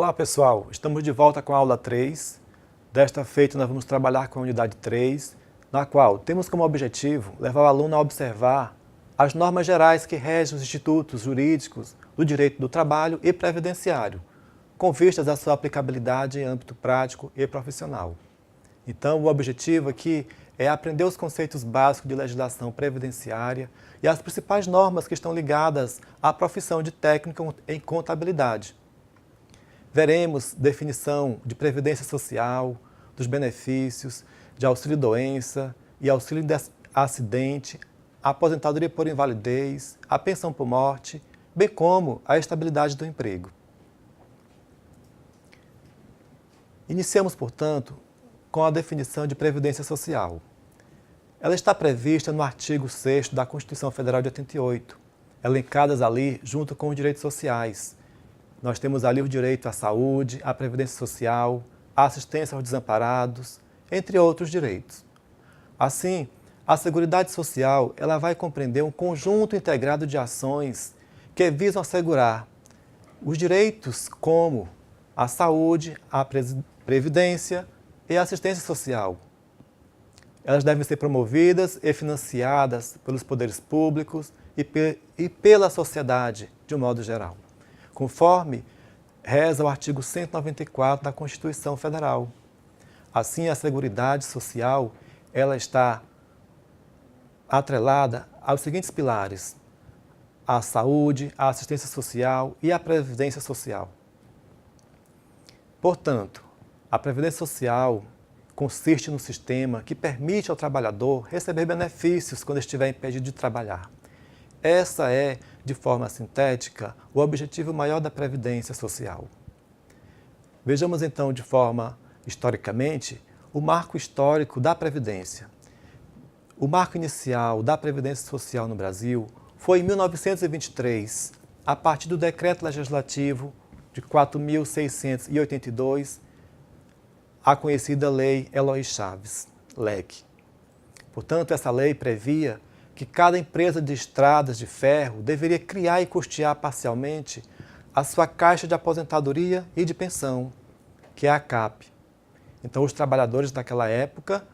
Olá pessoal, estamos de volta com a aula 3. Desta feita nós vamos trabalhar com a unidade 3, na qual temos como objetivo levar o aluno a observar as normas gerais que regem os institutos jurídicos do direito do trabalho e previdenciário, com vistas à sua aplicabilidade em âmbito prático e profissional. Então, o objetivo aqui é aprender os conceitos básicos de legislação previdenciária e as principais normas que estão ligadas à profissão de técnico em contabilidade. Veremos definição de previdência social, dos benefícios, de auxílio-doença e auxílio-acidente, a aposentadoria por invalidez, a pensão por morte, bem como a estabilidade do emprego. Iniciamos, portanto, com a definição de previdência social. Ela está prevista no artigo 6º da Constituição Federal de 88, elencadas ali junto com os direitos sociais. Nós temos ali o direito à saúde, à previdência social, à assistência aos desamparados, entre outros direitos. Assim, a Seguridade Social ela vai compreender um conjunto integrado de ações que visam assegurar os direitos como a saúde, a previdência e a assistência social. Elas devem ser promovidas e financiadas pelos poderes públicos e pela sociedade, de um modo geral, conforme reza o artigo 194 da Constituição Federal. Assim, a Seguridade Social ela está atrelada aos seguintes pilares: a saúde, a assistência social e a previdência social. Portanto, a previdência social consiste no sistema que permite ao trabalhador receber benefícios quando estiver impedido de trabalhar. Essa é, de forma sintética, o objetivo maior da previdência social. Vejamos então, de forma historicamente, o marco histórico da previdência. O marco inicial da previdência social no Brasil foi em 1923, a partir do Decreto Legislativo de 4.682, a conhecida Lei Eloy Chaves, LEC. Portanto, essa lei previa que cada empresa de estradas de ferro deveria criar e custear parcialmente a sua caixa de aposentadoria e de pensão, que é a CAP. Então, os trabalhadores daquela época,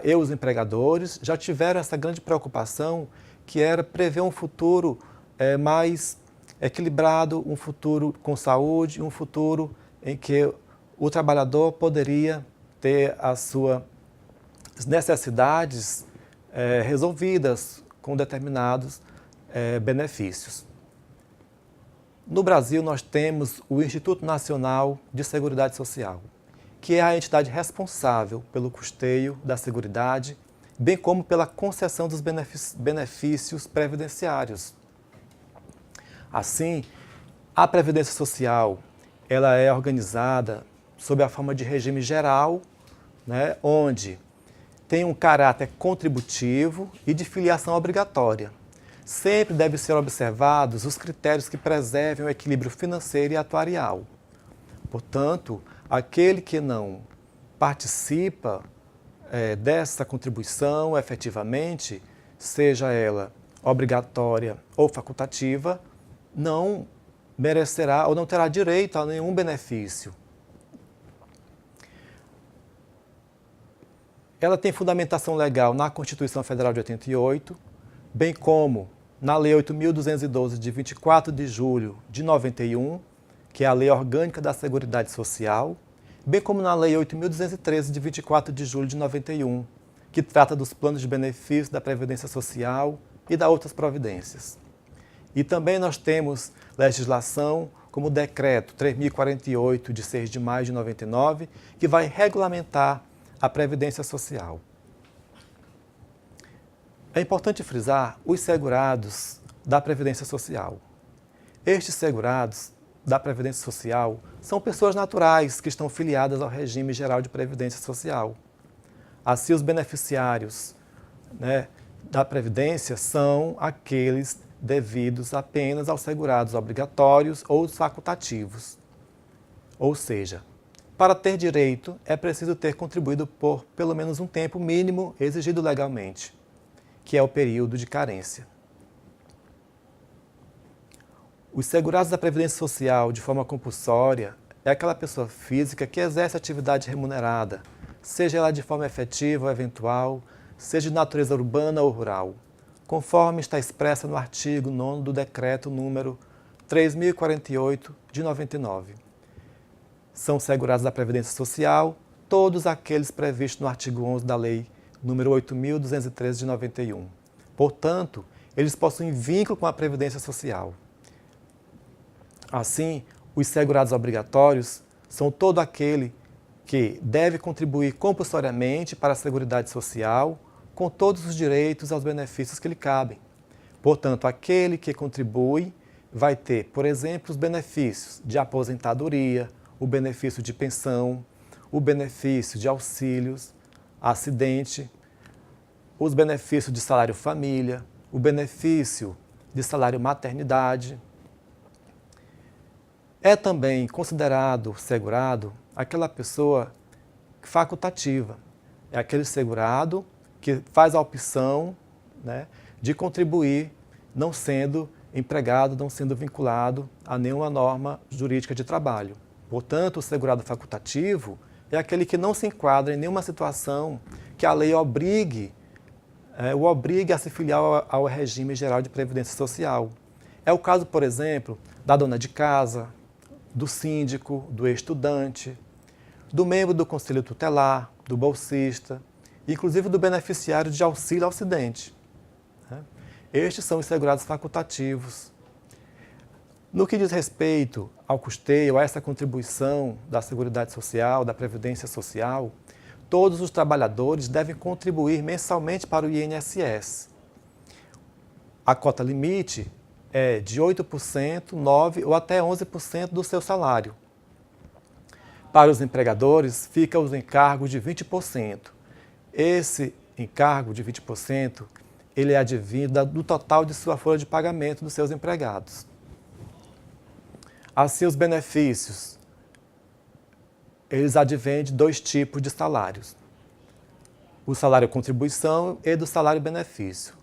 e os empregadores, já tiveram essa grande preocupação, que era prever um futuro mais equilibrado, um futuro com saúde, um futuro em que o trabalhador poderia ter as suas necessidades resolvidas com determinados benefícios. No Brasil, nós temos o Instituto Nacional de Seguridade Social, que é a entidade responsável pelo custeio da Seguridade, bem como pela concessão dos benefícios previdenciários. Assim, a Previdência Social ela é organizada sob a forma de regime geral, onde tem um caráter contributivo e de filiação obrigatória. Sempre devem ser observados os critérios que preservem o equilíbrio financeiro e atuarial. Portanto, aquele que não participa dessa contribuição efetivamente, seja ela obrigatória ou facultativa, não merecerá ou não terá direito a nenhum benefício. Ela tem fundamentação legal na Constituição Federal de 88, bem como na Lei 8.212, de 24 de julho de 91, que é a Lei Orgânica da Seguridade Social, bem como na Lei 8.213, de 24 de julho de 91, que trata dos planos de benefício da Previdência Social e das outras providências. E também nós temos legislação como o Decreto 3.048, de 6 de maio de 99, que vai regulamentar a Previdência Social. É importante frisar os segurados da Previdência Social. Estes segurados da Previdência Social são pessoas naturais que estão filiadas ao regime geral de Previdência Social. Assim, os beneficiários da Previdência são aqueles devidos apenas aos segurados obrigatórios ou facultativos. Ou seja, para ter direito, é preciso ter contribuído por pelo menos um tempo mínimo exigido legalmente, que é o período de carência. Os segurados da Previdência Social de forma compulsória é aquela pessoa física que exerce atividade remunerada, seja ela de forma efetiva ou eventual, seja de natureza urbana ou rural, conforme está expressa no artigo 9º do Decreto número 3.048, de 99. São segurados da Previdência Social todos aqueles previstos no artigo 11 da Lei número 8.213, de 91. Portanto, eles possuem vínculo com a Previdência Social. Assim, os segurados obrigatórios são todo aquele que deve contribuir compulsoriamente para a Seguridade Social com todos os direitos aos benefícios que lhe cabem. Portanto, aquele que contribui vai ter, por exemplo, os benefícios de aposentadoria, o benefício de pensão, o benefício de auxílios, acidente, os benefícios de salário família, o benefício de salário maternidade. É também considerado segurado aquela pessoa facultativa. É aquele segurado que faz a opção, né, de contribuir, não sendo empregado, não sendo vinculado a nenhuma norma jurídica de trabalho. Portanto, o segurado facultativo é aquele que não se enquadra em nenhuma situação que a lei o obrigue a se filiar ao regime geral de previdência social. É o caso, por exemplo, da dona de casa, do síndico, do estudante, do membro do conselho tutelar, do bolsista, inclusive do beneficiário de auxílio ao acidente. Estes são os segurados facultativos. No que diz respeito ao custeio, a essa contribuição da Seguridade Social, da Previdência Social, todos os trabalhadores devem contribuir mensalmente para o INSS. A cota limite é de 8%, 9% ou até 11% do seu salário. Para os empregadores, fica os encargos de 20%. Esse encargo de 20%, ele é advindo do total de sua folha de pagamento dos seus empregados. Assim, os benefícios, eles advêm de dois tipos de salários. O salário contribuição e do salário benefício,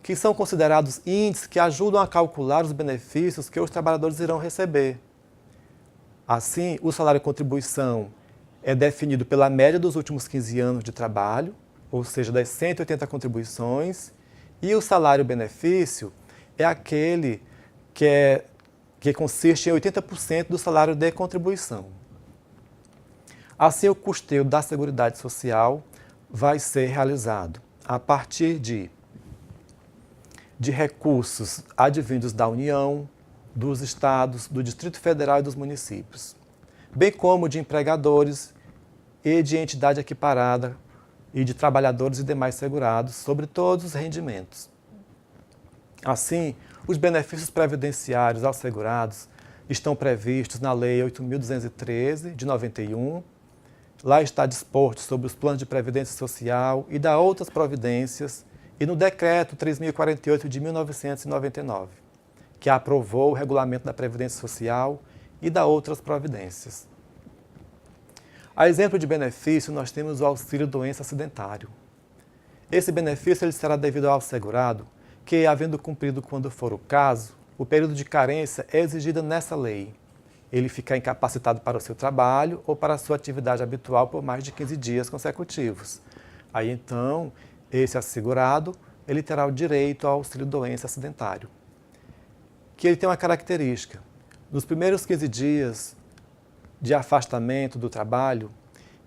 que são considerados índices que ajudam a calcular os benefícios que os trabalhadores irão receber. Assim, o salário contribuição é definido pela média dos últimos 15 anos de trabalho, ou seja, das 180 contribuições, e o salário benefício é aquele que consiste em 80% do salário de contribuição. Assim, o custeio da Seguridade Social vai ser realizado a partir de recursos advindos da União, dos estados, do Distrito Federal e dos municípios, bem como de empregadores e de entidade equiparada e de trabalhadores e demais segurados sobre todos os rendimentos. Assim, os benefícios previdenciários aos segurados estão previstos na Lei 8.213, de 91. Lá está disposto sobre os planos de previdência social e da outras providências e no Decreto 3.048, de 1999, que aprovou o regulamento da Previdência Social e da outras providências. A exemplo de benefício, nós temos o auxílio-doença acidentário. Esse benefício ele será devido ao segurado que, havendo cumprido, quando for o caso, o período de carência é exigido nessa lei. Ele ficar incapacitado para o seu trabalho ou para a sua atividade habitual por mais de 15 dias consecutivos. Aí, então, esse assegurado, ele terá o direito ao auxílio-doença acidentário, que ele tem uma característica. Nos primeiros 15 dias de afastamento do trabalho,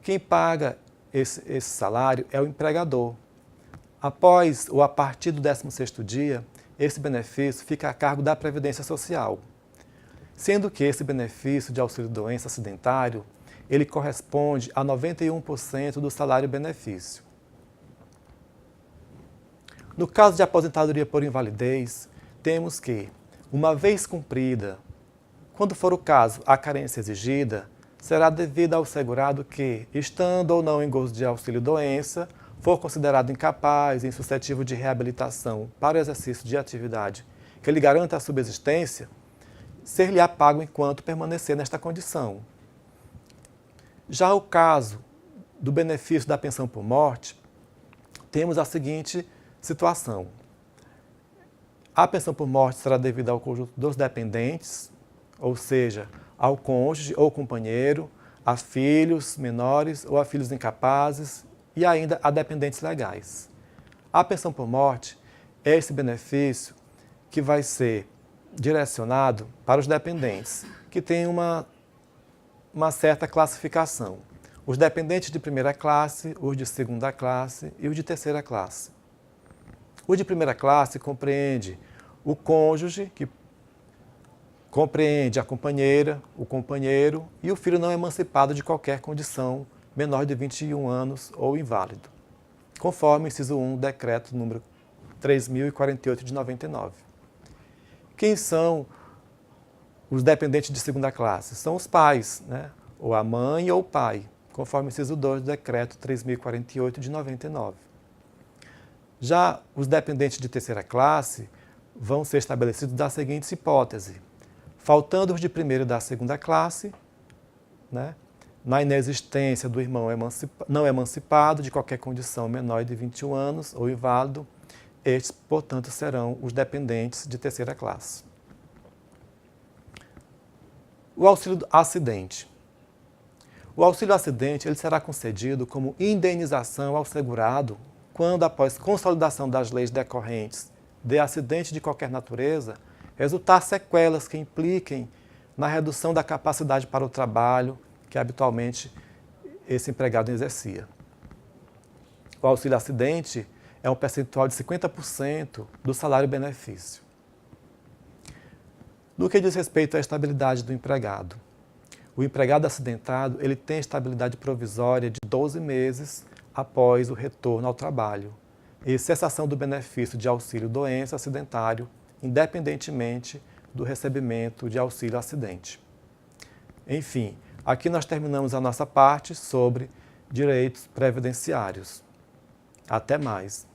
quem paga esse salário é o empregador. Após ou a partir do 16º dia, esse benefício fica a cargo da Previdência Social, sendo que esse benefício de auxílio-doença acidentário, ele corresponde a 91% do salário-benefício. No caso de aposentadoria por invalidez, temos que, uma vez cumprida, quando for o caso, a carência exigida, será devida ao segurado que, estando ou não em gozo de auxílio-doença, for considerado incapaz e insuscetível de reabilitação para o exercício de atividade que lhe garanta a subsistência, ser-lhe-á pago enquanto permanecer nesta condição. Já o caso do benefício da pensão por morte, temos a seguinte situação. A pensão por morte será devida ao conjunto dos dependentes, ou seja, ao cônjuge ou companheiro, a filhos menores ou a filhos incapazes e ainda a dependentes legais. A pensão por morte é esse benefício que vai ser direcionado para os dependentes, que tem uma certa classificação. Os dependentes de primeira classe, os de segunda classe e os de terceira classe. O de primeira classe compreende o cônjuge, que compreende a companheira, o companheiro e o filho não emancipado de qualquer condição menor de 21 anos ou inválido, conforme o inciso 1 do decreto número 3.048 de 99. Quem são os dependentes de segunda classe? São os pais, né? Ou a mãe ou o pai, conforme o inciso 2 do decreto 3.048 de 99. Já os dependentes de terceira classe vão ser estabelecidos da seguinte hipótese: faltando os de primeira e da segunda classe, né, na inexistência do irmão não emancipado de qualquer condição menor de 21 anos ou inválido, estes, portanto, serão os dependentes de terceira classe. O auxílio acidente. O auxílio acidente ele será concedido como indenização ao segurado quando, após consolidação das leis decorrentes de acidente de qualquer natureza, resultar sequelas que impliquem na redução da capacidade para o trabalho que habitualmente esse empregado exercia. O auxílio acidente é um percentual de 50% do salário-benefício. No que diz respeito à estabilidade do empregado, o empregado acidentado ele tem estabilidade provisória de 12 meses após o retorno ao trabalho e cessação do benefício de auxílio-doença acidentário, independentemente do recebimento de auxílio-acidente. Enfim, aqui nós terminamos a nossa parte sobre direitos previdenciários. Até mais!